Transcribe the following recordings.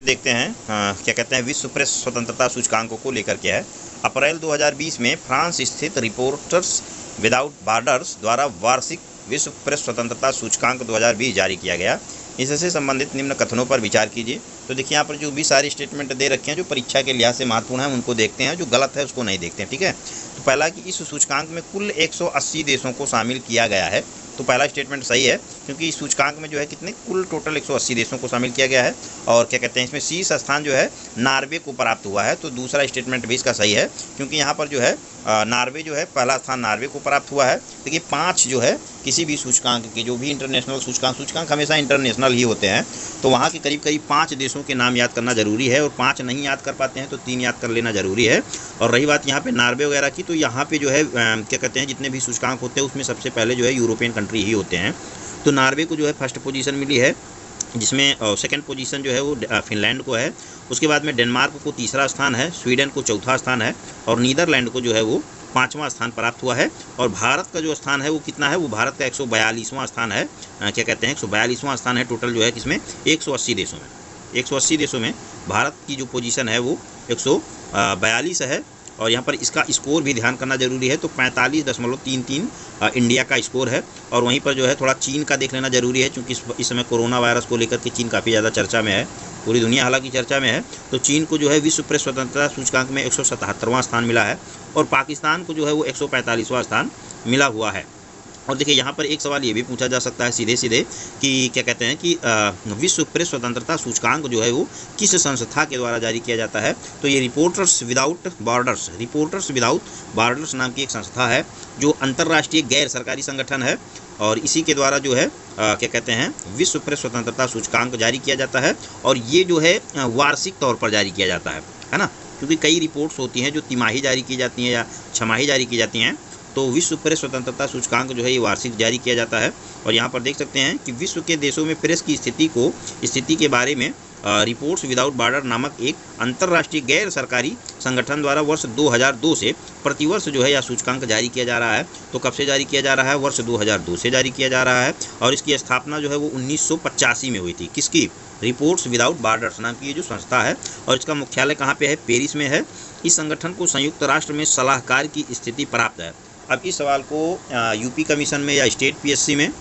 देखते हैं क्या कहते हैं विश्व प्रेस स्वतंत्रता सूचकांक को लेकर के है। अप्रैल 2020 में फ्रांस स्थित रिपोर्टर्स विदाउट बॉर्डर्स द्वारा वार्षिक विश्व प्रेस स्वतंत्रता सूचकांक 2020 जारी किया गया। इससे संबंधित निम्न कथनों पर विचार कीजिए। तो देखिए यहाँ पर जो भी सारे स्टेटमेंट दे रखे हैं जो परीक्षा के लिहाज से महत्वपूर्ण है उनको देखते हैं, जो गलत है उसको नहीं देखते हैं। ठीक है, तो पहला कि इस सूचकांक में कुल 180 देशों को शामिल किया गया है। तो पहला स्टेटमेंट सही है, क्योंकि इस सूचकांक में जो है कितने कुल टोटल 180 देशों को शामिल किया गया है। और क्या कहते हैं इसमें शीर्ष स्थान जो है नॉर्वे को प्राप्त हुआ है। तो दूसरा स्टेटमेंट भी इसका सही है, क्योंकि यहाँ पर जो है नॉर्वे जो है पहला स्थान नॉर्वे को प्राप्त हुआ है। देखिए 5 जो है किसी भी सूचकांक के, जो भी इंटरनेशनल सूचकांक हमेशा इंटरनेशनल ही होते हैं, तो वहाँ के करीब करीब 5 देशों के नाम याद करना जरूरी है। और 5 नहीं याद कर पाते हैं तो 3 याद कर लेना जरूरी है। और रही बात यहाँ पे नॉर्वे वगैरह की, तो यहाँ पे जो है क्या कहते हैं जितने भी सूचकांक होते हैं उसमें सबसे पहले जो है यूरोपियन कंट्री ही होते हैं। तो नॉर्वे को जो है फर्स्ट पोजीशन मिली है, जिसमें सेकंड पोजीशन जो है वो फिनलैंड को है। उसके बाद में डेनमार्क को तीसरा स्थान है, स्वीडन को चौथा स्थान है और नीदरलैंड को जो है वो 5वां स्थान प्राप्त हुआ है। और भारत का जो स्थान है वो कितना है, वो भारत का 142वां स्थान है। क्या कहते हैं 142वां स्थान है टोटल जो है किसमें 180 देशों में। 180 देशों में भारत की जो पोजीशन है वो 142 है। और यहाँ पर इसका स्कोर भी ध्यान करना जरूरी है, तो 45.33 इंडिया का स्कोर है। और वहीं पर जो है थोड़ा चीन का देख लेना जरूरी है, क्योंकि इस समय कोरोना वायरस को लेकर के चीन काफ़ी ज़्यादा चर्चा में है, पूरी दुनिया हालांकि चर्चा में है। तो चीन को जो है विश्व प्रेस स्वतंत्रता सूचकांक में 177वां स्थान मिला है और पाकिस्तान को जो है वो 145वां स्थान मिला हुआ है। और देखिए यहाँ पर एक सवाल ये भी पूछा जा सकता है सीधे सीधे कि क्या कहते हैं कि विश्व प्रेस स्वतंत्रता सूचकांक जो है वो किस संस्था के द्वारा जारी किया जाता है। तो ये रिपोर्टर्स विदाउट बॉर्डर्स नाम की एक संस्था है, जो अंतर्राष्ट्रीय गैर सरकारी संगठन है। और इसी के द्वारा जो है क्या कहते हैं विश्व प्रेस स्वतंत्रता सूचकांक जारी किया जाता है। और ये जो है वार्षिक तौर पर जारी किया जाता है ना, क्योंकि कई रिपोर्ट्स होती हैं जो तिमाही जारी की जाती हैं या छमाही जारी की जाती हैं। तो विश्व प्रेस स्वतंत्रता सूचकांक जो है ये वार्षिक जारी किया जाता है। और यहाँ पर देख सकते हैं कि विश्व के देशों में प्रेस की स्थिति के बारे में रिपोर्ट्स विदाउट बॉर्डर नामक एक अंतर्राष्ट्रीय गैर सरकारी संगठन द्वारा वर्ष 2002 से प्रतिवर्ष जो है यह सूचकांक जारी किया जा रहा है। तो कब से जारी किया जा रहा है, वर्ष 2002 से जारी किया जा रहा है। और इसकी स्थापना जो है वो 1985 में हुई थी। किसकी, रिपोर्ट्स विदाउट बॉर्डर्स नाम की ये जो संस्था है। और इसका मुख्यालय कहाँ पे है, पेरिस में है। इस संगठन को संयुक्त राष्ट्र में सलाहकार की स्थिति प्राप्त है। अब इस सवाल को यूपी कमीशन में या स्टेट पीएससी में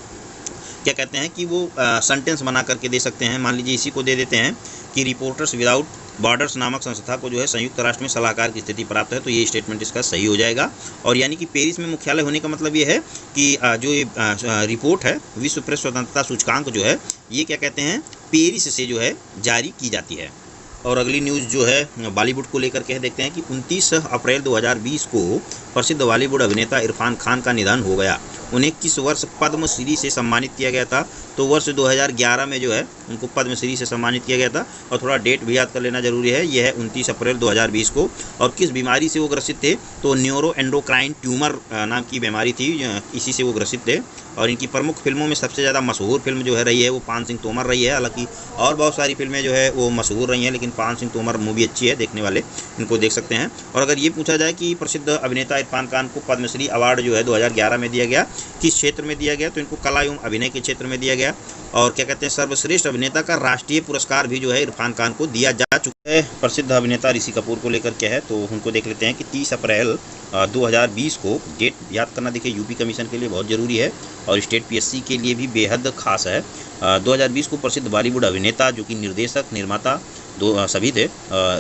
क्या कहते हैं कि वो सेंटेंस बना करके दे सकते हैं। मान लीजिए इसी को दे देते हैं कि रिपोर्टर्स विदाउट बॉर्डर्स नामक संस्था को जो है संयुक्त राष्ट्र में सलाहकार की स्थिति प्राप्त है। तो ये स्टेटमेंट इसका सही हो जाएगा। और यानी कि पेरिस में मुख्यालय होने का मतलब ये है कि जो ये रिपोर्ट है विश्व प्रेस स्वतंत्रता सूचकांक जो है ये क्या कहते हैं पेरिस से जो है जारी की जाती है। और अगली न्यूज़ जो है बॉलीवुड को लेकर के देखते हैं कि 29 अप्रैल 2020 को प्रसिद्ध बॉलीवुड अभिनेता इरफान खान का निधन हो गया। उन्हें किस वर्ष पद्मश्री से सम्मानित किया गया था। तो वर्ष 2011 में जो है उनको पद्मश्री से सम्मानित किया गया था। और थोड़ा डेट भी याद कर लेना जरूरी है, यह है 29 अप्रैल 2020 को। और किस बीमारी से वो ग्रसित थे, तो न्यूरो एंडोक्राइन ट्यूमर नाम की बीमारी थी, इसी से वो ग्रसित थे। और इनकी प्रमुख फिल्मों में सबसे ज़्यादा मशहूर फिल्म जो है रही है वो पान सिंह तोमर रही है। हालांकि और बहुत सारी फिल्में जो है वो मशहूर रही हैं, लेकिन पान सिंह तोमर मूवी अच्छी है, देखने वाले इनको देख सकते हैं। और अगर ये पूछा जाए कि प्रसिद्ध अभिनेता इरफान खान को पद्मश्री अवार्ड जो है 2011 में दिया गया, किस क्षेत्र में दिया गया, तो इनको कला एवं अभिनय के क्षेत्र में दिया गया। और क्या कहते हैं सर्वश्रेष्ठ अभिनेता का राष्ट्रीय पुरस्कार भी जो है इरफान खान को दिया जा चुका है। प्रसिद्ध अभिनेता ऋषि कपूर को लेकर के है, तो उनको देख लेते हैं कि 30 अप्रैल 2020 को, डेट याद करना देखिए यूपी कमीशन के लिए बहुत ज़रूरी है और स्टेट पीएससी के लिए भी बेहद खास है। 2020 को प्रसिद्ध बॉलीवुड अभिनेता जो कि निर्देशक निर्माता सभी थे,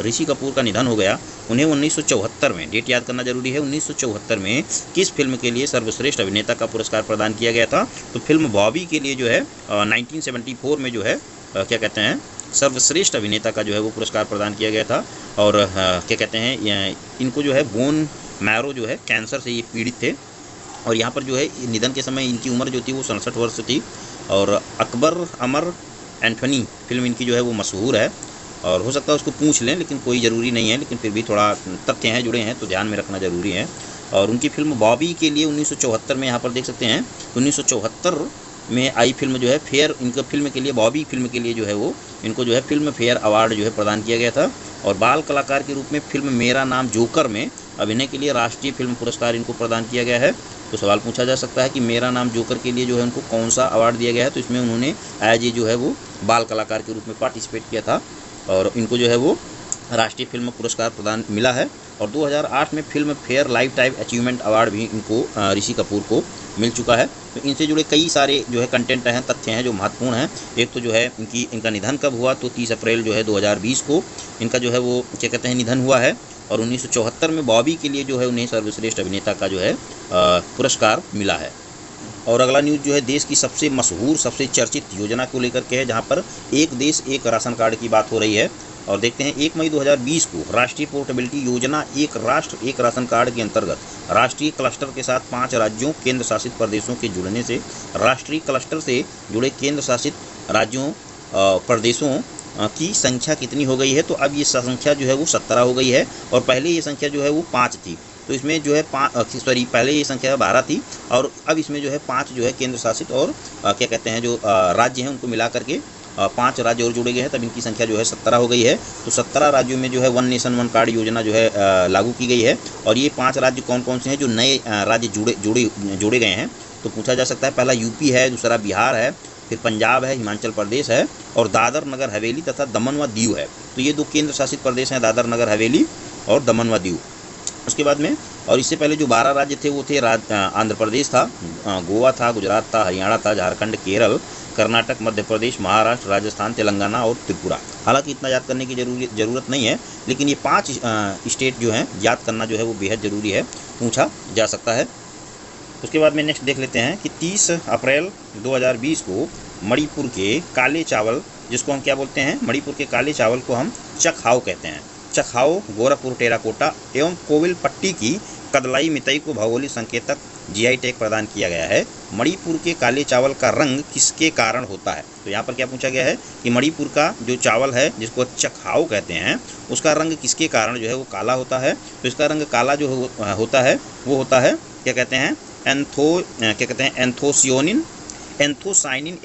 ऋषि कपूर का निधन हो गया। उन्हें 1974 में, डेट याद करना जरूरी है, 1974 में किस फिल्म के लिए सर्वश्रेष्ठ अभिनेता का पुरस्कार प्रदान किया गया था। तो फिल्म बॉबी के लिए जो है 1974 में जो है क्या कहते हैं सर्वश्रेष्ठ अभिनेता का जो है वो पुरस्कार प्रदान किया गया था। और क्या कहते हैं इनको जो है बोन मैरो जो है कैंसर से ये पीड़ित थे। और यहाँ पर जो है निधन के समय इनकी उम्र जो थी वो 67 वर्ष थी। और अकबर अमर एंथोनी फिल्म इनकी जो है वो मशहूर है, और हो सकता है उसको पूछ लें लेकिन कोई ज़रूरी नहीं है, लेकिन फिर भी थोड़ा तथ्य हैं जुड़े हैं तो ध्यान में रखना ज़रूरी है। और उनकी फिल्म बॉबी के लिए 1974 में यहाँ पर देख सकते हैं 1974 में आई फिल्म जो है फेयर, इनका फिल्म के लिए बॉबी फिल्म के लिए जो है वो इनको जो है फिल्म फेयर अवार्ड जो है प्रदान किया गया था। और बाल कलाकार के रूप में फिल्म मेरा नाम जोकर में अभिनय के लिए राष्ट्रीय फिल्म पुरस्कार इनको प्रदान किया गया है। तो सवाल पूछा जा सकता है कि मेरा नाम जोकर के लिए जो है उनको कौन सा अवार्ड दिया गया है। तो इसमें उन्होंने एज ए जो है वो बाल कलाकार के रूप में पार्टिसिपेट किया था। और इनको जो है वो राष्ट्रीय फिल्म पुरस्कार प्रदान मिला है। और 2008 में film fair life time achievement award भी इनको ऋषि कपूर को मिल चुका है। तो इनसे जुड़े कई सारे जो है कंटेंट हैं, तथ्य हैं जो महत्वपूर्ण हैं। एक तो जो है इनका निधन कब हुआ, तो 30 अप्रैल जो है 2020 को इनका जो है वो क्या कहते हैं निधन हुआ है। और 1974 में बॉबी के लिए जो है उन्हें सर्वश्रेष्ठ अभिनेता का जो है पुरस्कार मिला है। और अगला न्यूज़ जो है देश की सबसे मशहूर, सबसे चर्चित योजना को लेकर के है, जहां पर एक देश एक राशन कार्ड की बात हो रही है। और देखते हैं 1 मई 2020 को राष्ट्रीय पोर्टेबिलिटी योजना एक राष्ट्र एक राशन कार्ड के अंतर्गत राष्ट्रीय क्लस्टर के साथ 5 राज्यों केंद्र शासित प्रदेशों के जुड़ने से राष्ट्रीय क्लस्टर से जुड़े केंद्र शासित राज्यों प्रदेशों की संख्या कितनी हो गई है। तो अब ये संख्या जो है वो 17 हो गई है, और पहले ये संख्या जो है वो 5 थी। तो इसमें जो है पहले ये संख्या 12 थी, और अब इसमें जो है 5 जो है केंद्र शासित और क्या कहते हैं जो राज्य हैं उनको मिला करके 5 राज्य और जुड़े गए हैं, तब इनकी संख्या जो है 17 हो गई है। तो 17 राज्यों में जो है वन नेशन वन कार्ड योजना जो है लागू की गई है। और ये 5 राज्य कौन कौन से हैं जो नए राज्य जोड़े गए हैं, तो पूछा जा सकता है। पहला यूपी है, दूसरा बिहार है, फिर पंजाब है, हिमाचल प्रदेश है, और दादर नगर हवेली तथा दमन व दीव है। तो ये 2 केंद्र शासित प्रदेश हैं, दादर नगर हवेली और दमन व दीव। उसके बाद में और इससे पहले जो 12 राज्य थे वो थे आंध्र प्रदेश था, गोवा था, गुजरात था, हरियाणा था, झारखंड, केरल, कर्नाटक, मध्य प्रदेश, महाराष्ट्र, राजस्थान, तेलंगाना और त्रिपुरा। हालांकि इतना याद करने की ज़रूरत नहीं है, लेकिन ये 5 स्टेट जो हैं याद करना जो है वो बेहद ज़रूरी है, पूछा जा सकता है। उसके बाद में नेक्स्ट देख लेते हैं कि 30 अप्रैल 2020 को मणिपुर के काले चावल, जिसको हम क्या बोलते हैं, मणिपुर के काले चावल को हम चखाओ कहते हैं। चखाओ, गोरखपुर टेराकोटा एवं कोविलपट्टी की कदलाई मितई को भौगोलिक संकेतक जीआई टैग प्रदान किया गया है। मणिपुर के काले चावल का रंग किसके कारण होता है। तो यहाँ पर क्या पूछा गया है कि मणिपुर का जो चावल है जिसको चखाओ कहते हैं, उसका रंग किसके कारण जो है वो काला होता है। तो इसका रंग काला जो होता है वो होता है क्या कहते हैं एंथोसाइनिन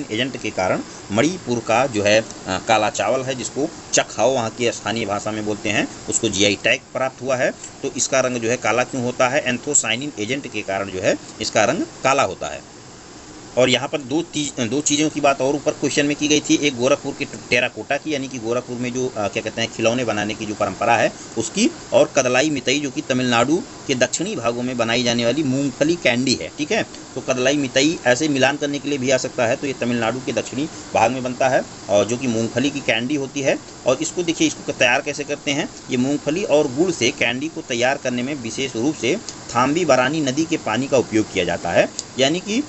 एजेंट के कारण मणिपुर का जो है काला चावल है जिसको चखाओ वहाँ की स्थानीय भाषा में बोलते हैं, उसको जीआई टैग प्राप्त हुआ है। तो इसका रंग जो है काला क्यों होता है, एंथोसाइनिन एजेंट के कारण जो है इसका रंग काला होता है। और यहाँ पर दो चीज़ों की बात और ऊपर क्वेश्चन में की गई थी, एक गोरखपुर के टेराकोटा की, यानी कि गोरखपुर में जो क्या कहते हैं खिलौने बनाने की जो परंपरा है उसकी, और कदलाई मितई जो कि तमिलनाडु के दक्षिणी भागों में बनाई जाने वाली मूंगफली कैंडी है। ठीक है, तो कदलाई मितई ऐसे मिलान करने के लिए भी आ सकता है। तो ये तमिलनाडु के दक्षिणी भाग में बनता है और जो कि मूंगफली की कैंडी होती है। और इसको देखिए, इसको तैयार कैसे करते हैं, ये मूंगफली और गुड़ से कैंडी को तैयार करने में विशेष रूप से थाम्बी बरानी नदी के पानी का उपयोग किया जाता है। यानी कि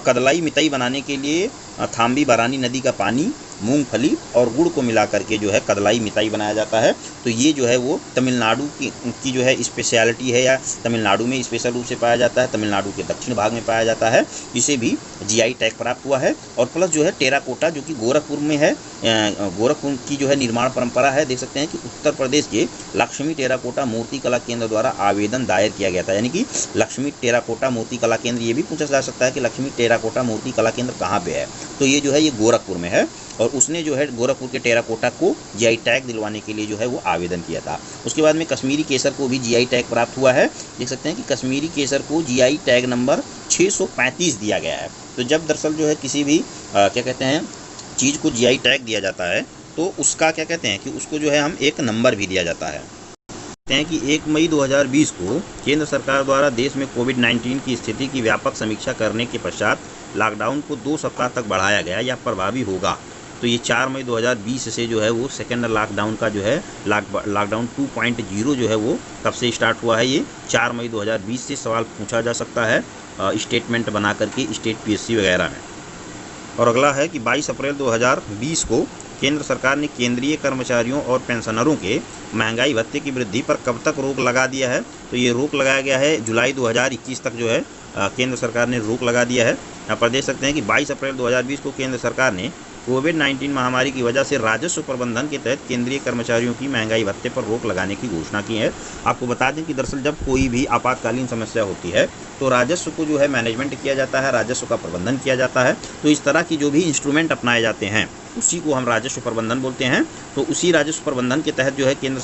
कदलाई मितई बनाने के लिए थाम्बी बरानी नदी का पानी, मूंगफली और गुड़ को मिला करके जो है कदलाई मिताई बनाया जाता है। तो ये जो है वो तमिलनाडु की जो है स्पेशलिटी है, या तमिलनाडु में स्पेशल रूप से पाया जाता है, तमिलनाडु के दक्षिण भाग में पाया जाता है, जिसे भी जीआई टैग प्राप्त हुआ है। और प्लस जो है टेराकोटा जो कि गोरखपुर में है, गोरखपुर की जो है निर्माण परंपरा है। देख सकते हैं कि उत्तर प्रदेश के लक्ष्मी टेराकोटा मूर्ति कला केंद्र द्वारा आवेदन दायर किया गया था। यानी कि लक्ष्मी टेराकोटा मूर्ति कला केंद्र, ये भी पूछा जा सकता है कि लक्ष्मी टेराकोटा मूर्ति कला केंद्र कहाँ पे है। तो ये जो है ये गोरखपुर में है, और उसने जो है गोरखपुर के टेराकोटा को जीआई टैग दिलवाने के लिए जो है वो आवेदन किया था। उसके बाद में कश्मीरी केसर को भी जीआई टैग प्राप्त हुआ है। देख सकते हैं कि कश्मीरी केसर को जीआई टैग नंबर 635 दिया गया है। तो जब दरअसल जो है किसी भी क्या कहते हैं चीज़ को जीआई टैग दिया जाता है तो उसका क्या कहते हैं कि उसको जो है हम एक नंबर भी दिया जाता है। कहते हैं कि 1 मई 2020 को केंद्र सरकार द्वारा देश में कोविड-19 की स्थिति की व्यापक समीक्षा करने के पश्चात लॉकडाउन को 2 सप्ताह तक बढ़ाया गया या प्रभावी होगा। तो ये 4 मई 2020 से जो है वो सेकेंड लॉकडाउन का जो है लॉकडाउन 2.0 जो है वो कब से स्टार्ट हुआ है। ये 4 मई 2020 से सवाल पूछा जा सकता है स्टेटमेंट बना करके स्टेट पीएससी वगैरह में। और अगला है कि 22 अप्रैल 2020 को केंद्र सरकार ने केंद्रीय कर्मचारियों और पेंशनरों के महंगाई भत्ते की वृद्धि पर कब तक रोक लगा दिया है। तो ये रोक लगाया गया है जुलाई 2021 तक जो है केंद्र सरकार ने रोक लगा दिया है। यहाँ पर देख सकते हैं कि 22 अप्रैल 2020 को केंद्र सरकार ने कोविड-19 महामारी की वजह से राजस्व प्रबंधन के तहत केंद्रीय कर्मचारियों की महंगाई भत्ते पर रोक लगाने की घोषणा की है। आपको बता दें कि दरअसल जब कोई भी आपातकालीन समस्या होती है तो राजस्व को जो है मैनेजमेंट किया जाता है, राजस्व का प्रबंधन किया जाता है। तो इस तरह की जो भी इंस्ट्रूमेंट अपनाए जाते हैं उसी को हम राजस्व प्रबंधन बोलते हैं। तो उसी राजस्व प्रबंधन के तहत जो है केंद्र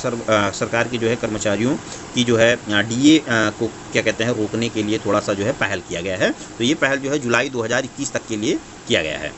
सरकार की जो है कर्मचारियों की जो है डीए को क्या कहते हैं रोकने के लिए थोड़ा सा जो है पहल किया गया है। तो ये पहल जो है जुलाई 2021 तक के लिए किया गया है।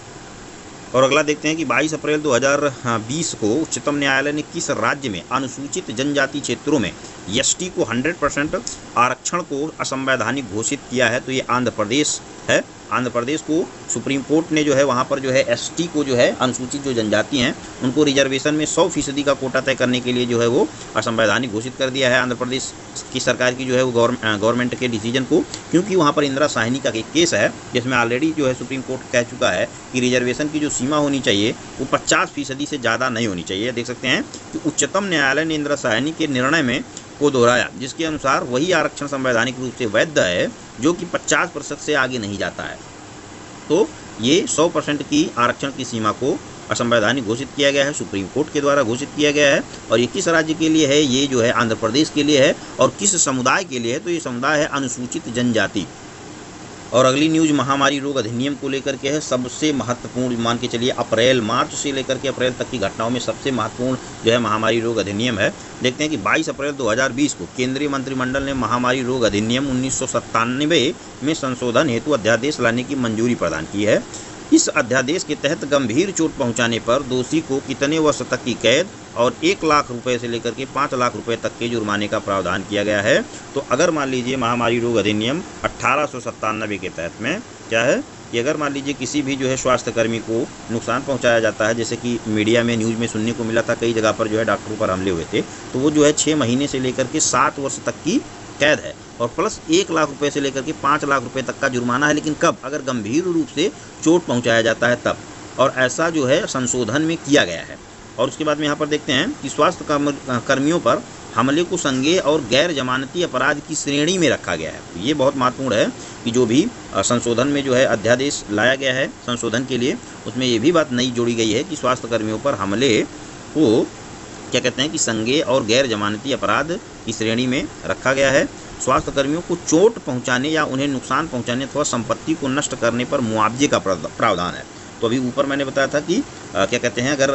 और अगला देखते हैं कि 22 अप्रैल 2020 को उच्चतम न्यायालय ने किस राज्य में अनुसूचित जनजाति क्षेत्रों में एसटी को 100% आरक्षण को असंवैधानिक घोषित किया है? तो ये आंध्र प्रदेश है। आंध्र प्रदेश को सुप्रीम कोर्ट ने जो है वहाँ पर जो है एसटी को जो है अनुसूचित जो जनजाति हैं उनको रिजर्वेशन में 100% का कोटा तय करने के लिए जो है वो असंवैधानिक घोषित कर दिया है आंध्र प्रदेश की सरकार की जो है वो गवर्नमेंट के डिसीजन को, क्योंकि वहाँ पर इंदिरा साहनी का एक केस है जिसमें ऑलरेडी जो है सुप्रीम कोर्ट कह चुका है कि रिजर्वेशन की जो सीमा होनी चाहिए वो 50% से ज़्यादा नहीं होनी चाहिए। देख सकते हैं कि उच्चतम न्यायालय ने इंदिरा साहनी के निर्णय में को दोहराया जिसके अनुसार वही आरक्षण संवैधानिक रूप से वैध है जो कि 50% से आगे नहीं जाता है। तो ये 100% की आरक्षण की सीमा को असंवैधानिक घोषित किया गया है, सुप्रीम कोर्ट के द्वारा घोषित किया गया है। और ये किस राज्य के लिए है? ये जो है आंध्र प्रदेश के लिए है। और किस समुदाय के लिए है? तो ये समुदाय है अनुसूचित जनजाति। और अगली न्यूज महामारी रोग अधिनियम को लेकर के है। सबसे महत्वपूर्ण मान के चलिए मार्च से लेकर के अप्रैल तक की घटनाओं में सबसे महत्वपूर्ण जो है महामारी रोग अधिनियम है। देखते हैं कि 22 अप्रैल 2020 को केंद्रीय मंत्रिमंडल ने महामारी रोग अधिनियम 1997 में संशोधन हेतु अध्यादेश लाने की मंजूरी प्रदान की है। इस अध्यादेश के तहत गंभीर चोट पहुंचाने पर दोषी को कितने वर्ष तक की कैद और 1 लाख रुपए से लेकर के 5 लाख रुपए तक के जुर्माने का प्रावधान किया गया है। तो अगर मान लीजिए महामारी रोग अधिनियम 1897 के तहत में क्या है कि अगर मान लीजिए किसी भी जो है स्वास्थ्य कर्मी को नुकसान पहुंचाया जाता है, जैसे कि मीडिया में न्यूज़ में सुनने को मिला था कई जगह पर जो है डॉक्टरों पर हमले हुए थे, तो वो जो है 6 महीने से लेकर के 7 वर्ष तक की कैद है और प्लस 1 लाख रुपए से लेकर के 5 लाख रुपए तक का जुर्माना है। लेकिन कब? अगर गंभीर रूप से चोट पहुंचाया जाता है तब। और ऐसा जो है संशोधन में किया गया है। और उसके बाद में यहाँ पर देखते हैं कि स्वास्थ्य कर्मियों पर हमले को संज्ञेय और गैर जमानती अपराध की श्रेणी में रखा गया है। तो ये बहुत महत्वपूर्ण है कि जो भी संशोधन में जो है अध्यादेश लाया गया है संशोधन के लिए, उसमें ये भी बात नई जोड़ी गई है कि स्वास्थ्य कर्मियों पर हमले को क्या कहते हैं कि संज्ञेय और गैर जमानती अपराध की श्रेणी में रखा गया है। स्वास्थ्य कर्मियों को चोट पहुंचाने या उन्हें नुकसान पहुंचाने अथवा संपत्ति को नष्ट करने पर मुआवजे का प्रावधान है। तो अभी ऊपर मैंने बताया था कि क्या कहते हैं अगर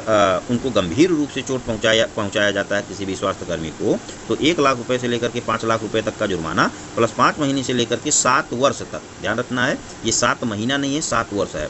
उनको गंभीर रूप से चोट पहुंचाया जाता है किसी भी स्वास्थ्य कर्मी को, तो 1 लाख रुपए से लेकर के 5 लाख रुपए तक का जुर्माना प्लस 5 महीने से लेकर के 7 वर्ष तक, ध्यान रखना है ये 7 महीना नहीं है 7 वर्ष है,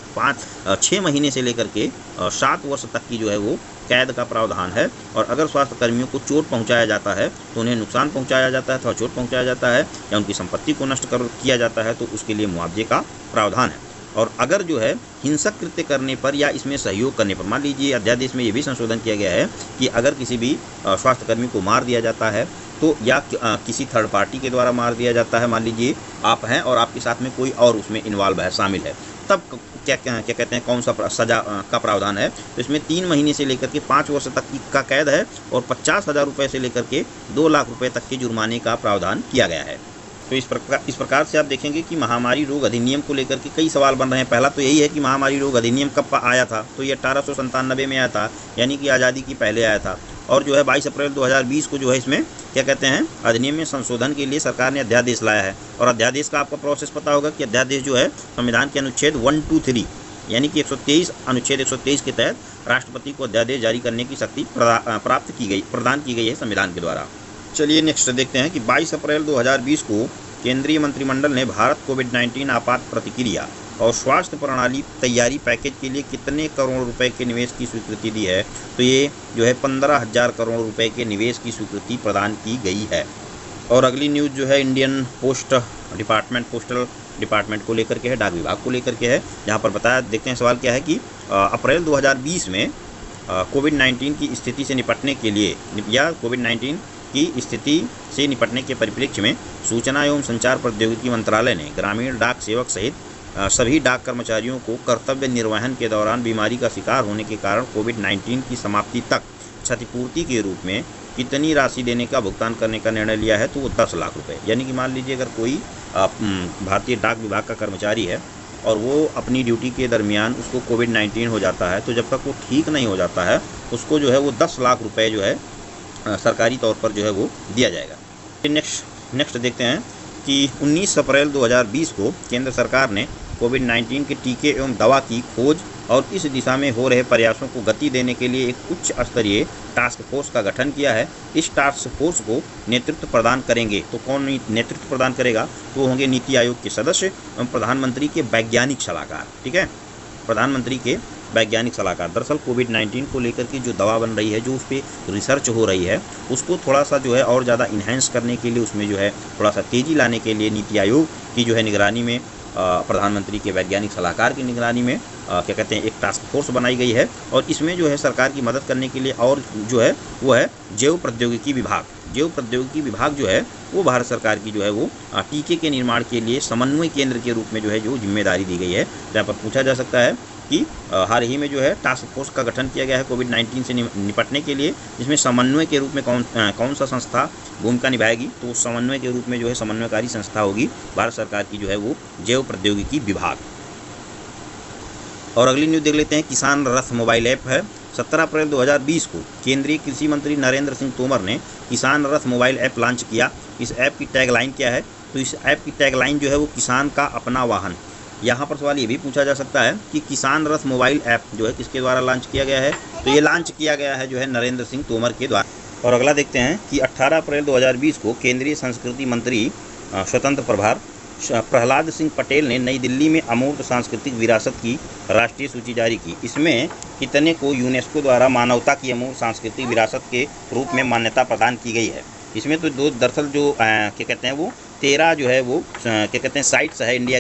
6 महीने से लेकर के 7 वर्ष तक की जो है वो कैद का प्रावधान है। और अगर स्वास्थ्य कर्मियों को चोट पहुंचाया जाता है तो उन्हें नुकसान पहुंचाया जाता है अथवा चोट पहुंचाया जाता है या उनकी संपत्ति को नष्ट किया जाता है तो उसके लिए मुआवजे का प्रावधान है। और अगर जो है हिंसक कृत्य करने पर या इसमें सहयोग करने पर, मान लीजिए अध्यादेश में ये भी संशोधन किया गया है कि अगर किसी भी स्वास्थ्यकर्मी को मार दिया जाता है तो या किसी थर्ड पार्टी के द्वारा मार दिया जाता है, मान लीजिए आप हैं और आपके साथ में कोई और उसमें इन्वॉल्व है, शामिल है, तब क्या कहते हैं कौन सा सजा का प्रावधान है? तो इसमें 3 महीने से लेकर के 5 वर्ष तक का कैद है और 50,000 रुपये से लेकर के 2 लाख रुपये तक के जुर्माने का प्रावधान किया गया है। तो इस प्रकार से आप देखेंगे कि महामारी रोग अधिनियम को लेकर के कई सवाल बन रहे हैं। पहला तो यही है कि महामारी रोग अधिनियम कब आया था? तो ये 1897 में आया था, यानी कि आज़ादी की पहले आया था। और जो है 22 अप्रैल 2020 को जो है इसमें क्या कहते हैं अधिनियम में संशोधन के लिए सरकार ने अध्यादेश लाया है। और अध्यादेश का आपको प्रोसेस पता होगा कि अध्यादेश जो है संविधान के अनुच्छेद 123 यानी कि 123 अनुच्छेद 123 के तहत राष्ट्रपति को अध्यादेश जारी करने की शक्ति प्रदान की गई है संविधान के द्वारा। चलिए नेक्स्ट देखते हैं कि 22 अप्रैल 2020 को केंद्रीय मंत्रिमंडल ने भारत कोविड-19 आपात प्रतिक्रिया और स्वास्थ्य प्रणाली तैयारी पैकेज के लिए कितने करोड़ रुपए के निवेश की स्वीकृति दी है? तो ये जो है 15,000 करोड़ रुपए के निवेश की स्वीकृति प्रदान की गई है। और अगली न्यूज़ जो है इंडियन पोस्टल डिपार्टमेंट को लेकर के है, डाक विभाग को लेकर के है, जहाँ पर बताया देखते हैं सवाल क्या है कि अप्रैल 2020 में कोविड-19 की स्थिति से निपटने के लिए या कोविड-19 की स्थिति से निपटने के परिप्रेक्ष्य में सूचना एवं संचार प्रौद्योगिकी मंत्रालय ने ग्रामीण डाक सेवक सहित सभी डाक कर्मचारियों को कर्तव्य निर्वहन के दौरान बीमारी का शिकार होने के कारण कोविड-19 की समाप्ति तक क्षतिपूर्ति के रूप में कितनी राशि देने का भुगतान करने का निर्णय लिया है? तो वो 10 लाख रुपए। यानी कि मान लीजिए अगर कोई भारतीय डाक विभाग का कर्मचारी है और वो अपनी ड्यूटी के दरमियान उसको कोविड-19 हो जाता है, तो जब तक वो ठीक नहीं हो जाता है उसको जो है वो 10 लाख रुपए जो है सरकारी तौर पर जो है वो दिया जाएगा। नेक्स्ट देखते हैं कि 19 अप्रैल 2020 को केंद्र सरकार ने कोविड-19 के टीके एवं दवा की खोज और इस दिशा में हो रहे प्रयासों को गति देने के लिए एक उच्च स्तरीय टास्क फोर्स का गठन किया है। इस टास्क फोर्स को नेतृत्व प्रदान करेंगे, तो कौन नेतृत्व प्रदान करेगा? तो वो होंगे नीति आयोग के सदस्य एवं प्रधानमंत्री के वैज्ञानिक सलाहकार। ठीक है, प्रधानमंत्री के वैज्ञानिक सलाहकार। दरअसल कोविड-19 को लेकर के जो दवा बन रही है, जो उस पर रिसर्च हो रही है, उसको थोड़ा सा जो है और ज़्यादा इन्हेंस करने के लिए, उसमें जो है थोड़ा सा तेज़ी लाने के लिए नीति आयोग की जो है निगरानी में, प्रधानमंत्री के वैज्ञानिक सलाहकार की निगरानी में क्या कहते हैं, एक टास्क फोर्स बनाई गई है। और इसमें जो है सरकार की मदद करने के लिए और जो है वो है जैव प्रौद्योगिकी विभाग। जैव प्रौद्योगिकी विभाग जो है वो भारत सरकार की जो है वो टीके के निर्माण के लिए समन्वय केंद्र के रूप में जो है जो जिम्मेदारी दी गई है। जहाँ पर पूछा जा सकता है कि हाल ही में जो है टास्क फोर्स का गठन किया गया है कोविड-19 से निपटने के लिए, जिसमें समन्वय के रूप में कौन सा संस्था भूमिका निभाएगी, तो समन्वय के रूप में जो है समन्वयकारी संस्था होगी भारत सरकार की जो है वो जैव प्रौद्योगिकी विभाग। और अगली न्यूज़ देख लेते हैं। किसान रथ मोबाइल ऐप है। 17 अप्रैल 2020 को केंद्रीय कृषि मंत्री नरेंद्र सिंह तोमर ने किसान रथ मोबाइल ऐप लॉन्च किया। इस ऐप की टैगलाइन क्या है, तो इस ऐप की टैगलाइन जो है वो किसान का अपना वाहन। यहाँ पर सवाल ये भी पूछा जा सकता है कि किसान रथ मोबाइल ऐप जो है किसके द्वारा लॉन्च किया गया है, तो ये लॉन्च किया गया है जो है नरेंद्र सिंह तोमर के द्वारा। और अगला देखते हैं कि 18 अप्रैल 2020 को केंद्रीय संस्कृति मंत्री स्वतंत्र प्रभार प्रहलाद सिंह पटेल ने नई दिल्ली में अमूर्त सांस्कृतिक विरासत की राष्ट्रीय सूची जारी की। इसमें कितने को यूनेस्को द्वारा मानवता की अमूर्त सांस्कृतिक विरासत के रूप में मान्यता प्रदान की गई है। इसमें तो दरअसल जो क्या कहते हैं वो 13 जो है वो क्या कहते हैं साइट्स है इंडिया